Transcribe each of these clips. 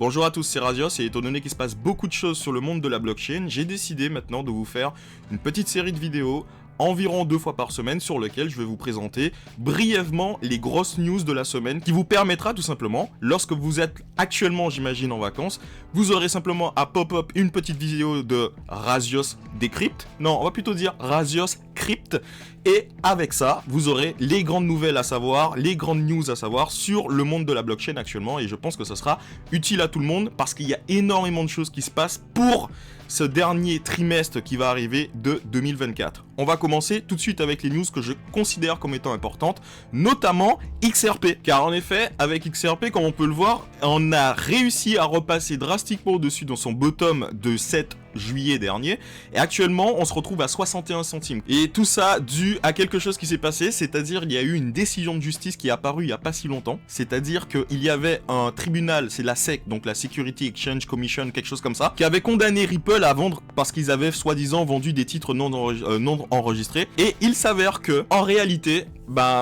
Bonjour à tous, c'est Razios et étant donné qu'il se passe beaucoup de choses sur le monde de la blockchain, j'ai décidé maintenant de vous faire une petite série de vidéos environ 2 fois par semaine sur lequel je vais vous présenter brièvement les grosses news de la semaine qui vous permettra tout simplement, lorsque vous êtes actuellement j'imagine en vacances, vous aurez simplement à pop-up une petite vidéo de Razios Decrypt, non on va plutôt dire Razios Crypt, et avec ça vous aurez les grandes nouvelles à savoir, les grandes news à savoir sur le monde de la blockchain actuellement, et je pense que ça sera utile à tout le monde parce qu'il y a énormément de choses qui se passent pour ce dernier trimestre qui va arriver de 2024. On va commencer tout de suite avec les news que je considère comme étant importantes, notamment XRP. Car en effet, avec XRP, comme on peut le voir, on a réussi à repasser drastiquement au-dessus dans son bottom de 7 juillet dernier, et actuellement on se retrouve à 61 centimes. Et tout ça dû à quelque chose qui s'est passé, c'est-à-dire il y a eu une décision de justice qui est apparue il n'y a pas si longtemps, c'est-à-dire qu'il y avait un tribunal, c'est la SEC, donc la Security Exchange Commission, quelque chose comme ça, qui avait condamné Ripple à vendre parce qu'ils avaient soi-disant vendu des titres non enregistrés, et il s'avère que en réalité,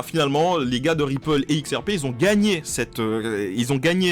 finalement, les gars de Ripple et XRP, ils ont gagné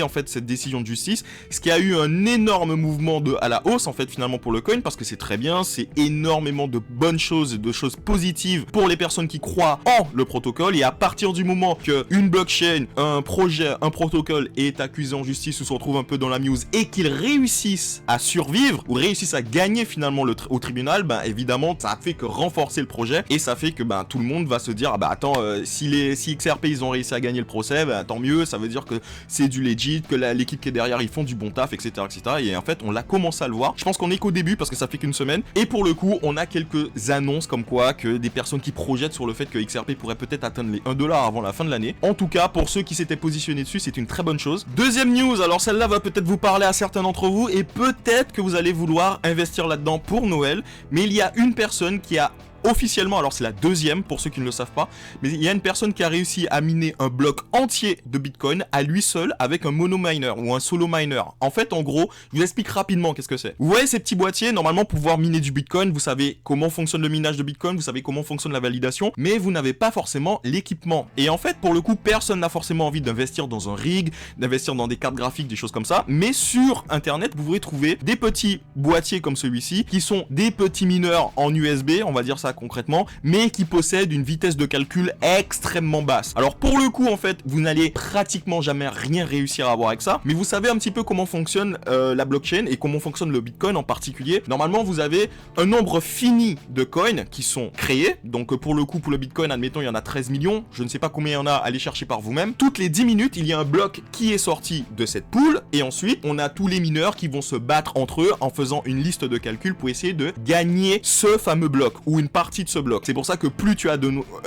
en fait cette décision de justice, ce qui a eu un énorme mouvement à la hausse en fait finalement pour le coin, parce que c'est très bien, c'est énormément de bonnes choses et de choses positives pour les personnes qui croient en le protocole, et à partir du moment que une blockchain, un projet, un protocole est accusé en justice ou se retrouve un peu dans la news et qu'ils réussissent à survivre ou réussissent à gagner finalement au tribunal, évidemment ça fait que renforcer le projet, et ça fait que tout le monde va se dire attends, si XRP ils ont réussi à gagner le procès, tant mieux, ça veut dire que c'est du legit, que l'équipe qui est derrière ils font du bon taf, etc., etc. Et en fait on l'a commencé à le voir, je pense qu'on est qu'au début parce que ça fait qu'une semaine, et pour le coup on a quelques annonces comme quoi que des personnes qui projettent sur le fait que XRP pourrait peut-être atteindre les 1$ avant la fin de l'année. En tout cas pour ceux qui s'étaient positionnés dessus, c'est une très bonne chose. Deuxième news, alors celle-là va peut-être vous parler à certains d'entre vous, et peut-être que vous allez vouloir investir là-dedans pour Noël, mais il y a une personne qui a officiellement, alors c'est la deuxième pour ceux qui ne le savent pas, mais il y a une personne qui a réussi à miner un bloc entier de Bitcoin à lui seul avec un monominer ou un solo miner. En fait, en gros, je vous explique rapidement qu'est-ce que c'est. Vous voyez ces petits boîtiers, normalement pour pouvoir miner du Bitcoin, vous savez comment fonctionne le minage de Bitcoin, vous savez comment fonctionne la validation, mais vous n'avez pas forcément l'équipement. Et en fait, pour le coup, personne n'a forcément envie d'investir dans un rig, d'investir dans des cartes graphiques, des choses comme ça, mais sur internet, vous pourrez trouver des petits boîtiers comme celui-ci, qui sont des petits mineurs en USB, on va dire ça concrètement, mais qui possèdent une vitesse de calcul extrêmement basse. Alors pour le coup en fait, vous n'allez pratiquement jamais rien réussir à avoir avec ça, mais vous savez un petit peu comment fonctionne la blockchain et comment fonctionne le Bitcoin en particulier. Normalement vous avez un nombre fini de coins qui sont créés, donc pour le coup pour le Bitcoin admettons il y en a 13 millions, je ne sais pas combien il y en a, allez chercher par vous-même. Toutes les 10 minutes il y a un bloc qui est sorti de cette pool, et ensuite on a tous les mineurs qui vont se battre entre eux en faisant une liste de calcul pour essayer de gagner ce fameux bloc ou une partie de ce bloc. C'est pour ça que plus tu as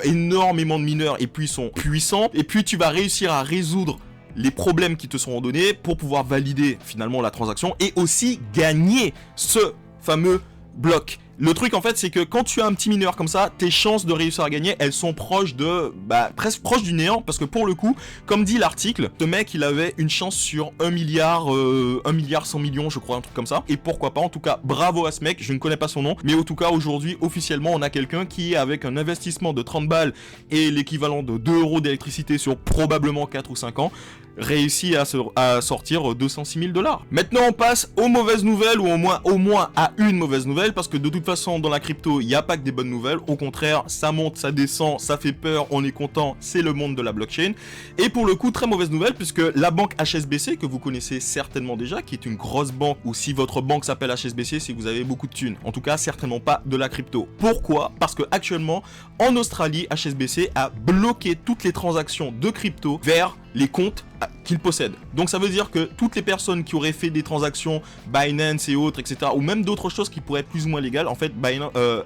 énormément de mineurs et plus ils sont puissants, et plus tu vas réussir à résoudre les problèmes qui te seront donnés pour pouvoir valider finalement la transaction et aussi gagner ce fameux bloc. Le truc en fait c'est que quand tu as un petit mineur comme ça, tes chances de réussir à gagner, elles sont proches de, presque proches du néant, parce que pour le coup, comme dit l'article, ce mec il avait une chance sur 1 milliard 100 millions je crois, un truc comme ça, et pourquoi pas, en tout cas bravo à ce mec, je ne connais pas son nom, mais en tout cas aujourd'hui officiellement on a quelqu'un qui avec un investissement de 30 balles et l'équivalent de 2€ d'électricité sur probablement 4 ou 5 ans, réussit à sortir 206 000 $. Maintenant on passe aux mauvaises nouvelles, ou au moins à une mauvaise nouvelle, parce que de toute façon dans la crypto il n'y a pas que des bonnes nouvelles, au contraire ça monte, ça descend, ça fait peur, on est content, c'est le monde de la blockchain. Et pour le coup très mauvaise nouvelle, puisque la banque HSBC que vous connaissez certainement déjà, qui est une grosse banque, ou si votre banque s'appelle HSBC c'est que vous avez beaucoup de thunes, en tout cas certainement pas de la crypto. Pourquoi? Parce que actuellement en Australie HSBC a bloqué toutes les transactions de crypto vers les comptes qu'il possède. Donc ça veut dire que toutes les personnes qui auraient fait des transactions Binance et autres, etc., ou même d'autres choses qui pourraient être plus ou moins légales, en fait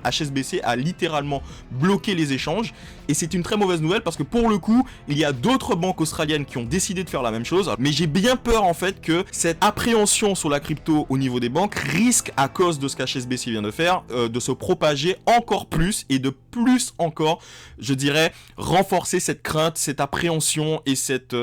HSBC a littéralement bloqué les échanges, et c'est une très mauvaise nouvelle parce que pour le coup il y a d'autres banques australiennes qui ont décidé de faire la même chose, mais j'ai bien peur en fait que cette appréhension sur la crypto au niveau des banques risque, à cause de ce qu'HSBC vient de faire, de se propager encore plus, et de plus encore, je dirais, renforcer cette crainte, cette appréhension et cette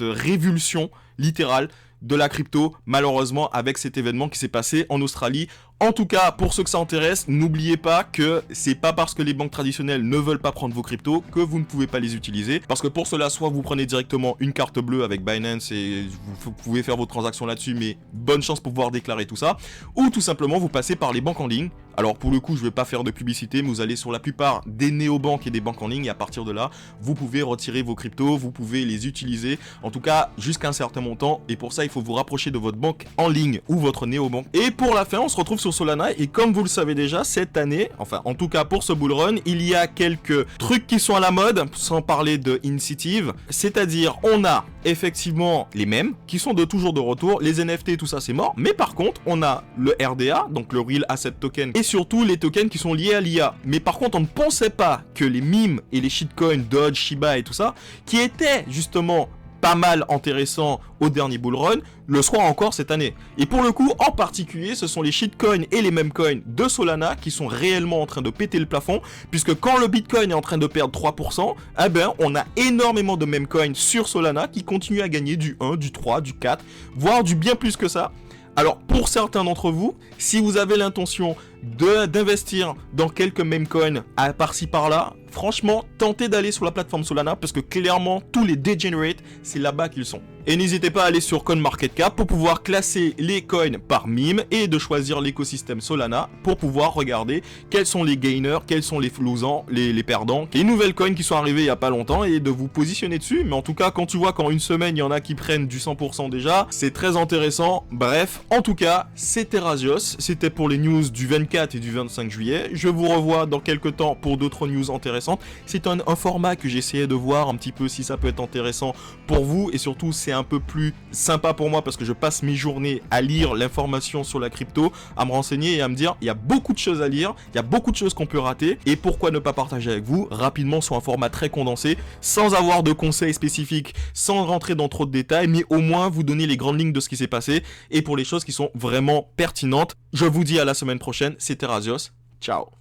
révulsion littérale de la crypto, malheureusement, avec cet événement qui s'est passé en Australie. En tout cas, pour ceux que ça intéresse, n'oubliez pas que c'est pas parce que les banques traditionnelles ne veulent pas prendre vos cryptos que vous ne pouvez pas les utiliser. Parce que pour cela, soit vous prenez directement une carte bleue avec Binance et vous pouvez faire vos transactions là-dessus, mais bonne chance pour pouvoir déclarer tout ça. Ou tout simplement, vous passez par les banques en ligne. Alors pour le coup, je vais pas faire de publicité, mais vous allez sur la plupart des néobanques et des banques en ligne et à partir de là, vous pouvez retirer vos cryptos, vous pouvez les utiliser, en tout cas jusqu'à un certain montant. Et pour ça, il faut vous rapprocher de votre banque en ligne ou votre néobanque. Et pour la fin, on se retrouve sur Solana et comme vous le savez déjà, cette année, enfin en tout cas pour ce bull run, il y a quelques trucs qui sont à la mode, sans parler de Incentive, c'est-à-dire on a effectivement les mêmes qui sont toujours de retour, les NFT tout ça c'est mort, mais par contre on a le RDA, donc le Real Asset Token, et surtout les tokens qui sont liés à l'IA. Mais par contre on ne pensait pas que les memes et les shitcoins, Dodge, Shiba et tout ça, qui étaient justement pas mal intéressant au dernier bull run, le sera encore cette année. Et pour le coup, en particulier, ce sont les shitcoins et les meme coins de Solana qui sont réellement en train de péter le plafond, puisque quand le Bitcoin est en train de perdre 3%, eh ben, on a énormément de meme coins sur Solana qui continuent à gagner du 1, du 3, du 4, voire du bien plus que ça. Alors, pour certains d'entre vous, si vous avez l'intention d'investir dans quelques meme coins à par-ci par-là, franchement, tentez d'aller sur la plateforme Solana parce que clairement, tous les degenerates, c'est là-bas qu'ils sont. Et n'hésitez pas à aller sur CoinMarketCap pour pouvoir classer les coins par meme et de choisir l'écosystème Solana pour pouvoir regarder quels sont les gainers, quels sont les losers, les perdants, les nouvelles coins qui sont arrivées il n'y a pas longtemps et de vous positionner dessus. Mais en tout cas, quand tu vois qu'en une semaine, il y en a qui prennent du 100% déjà, c'est très intéressant. Bref, en tout cas, c'était Razios. C'était pour les news du 24 et du 25 juillet. Je vous revois dans quelques temps pour d'autres news intéressantes. C'est un format que j'essayais de voir un petit peu si ça peut être intéressant pour vous et surtout c'est un peu plus sympa pour moi parce que je passe mes journées à lire l'information sur la crypto, à me renseigner et à me dire il y a beaucoup de choses à lire, il y a beaucoup de choses qu'on peut rater et pourquoi ne pas partager avec vous rapidement sur un format très condensé sans avoir de conseils spécifiques, sans rentrer dans trop de détails mais au moins vous donner les grandes lignes de ce qui s'est passé et pour les choses qui sont vraiment pertinentes. Je vous dis à la semaine prochaine, c'était Razios, ciao.